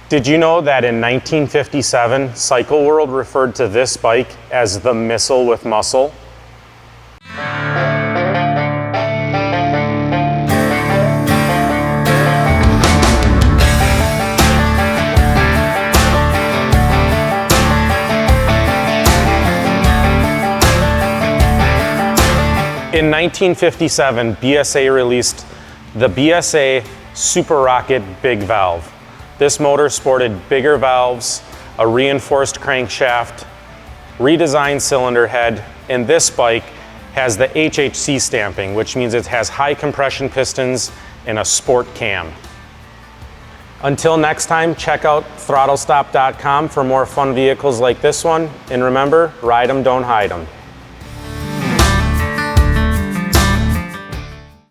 Did you know that in 1957, Cycle World referred to this bike as the Missile with Muscle? In 1957, BSA released the BSA Super Rocket Big Valve. This motor sported bigger valves, a reinforced crankshaft, redesigned cylinder head, and this bike has the HHC stamping, which means it has high compression pistons and a sport cam. Until next time, check out throttlestop.com for more fun vehicles like this one, and remember, ride 'em, don't hide 'em.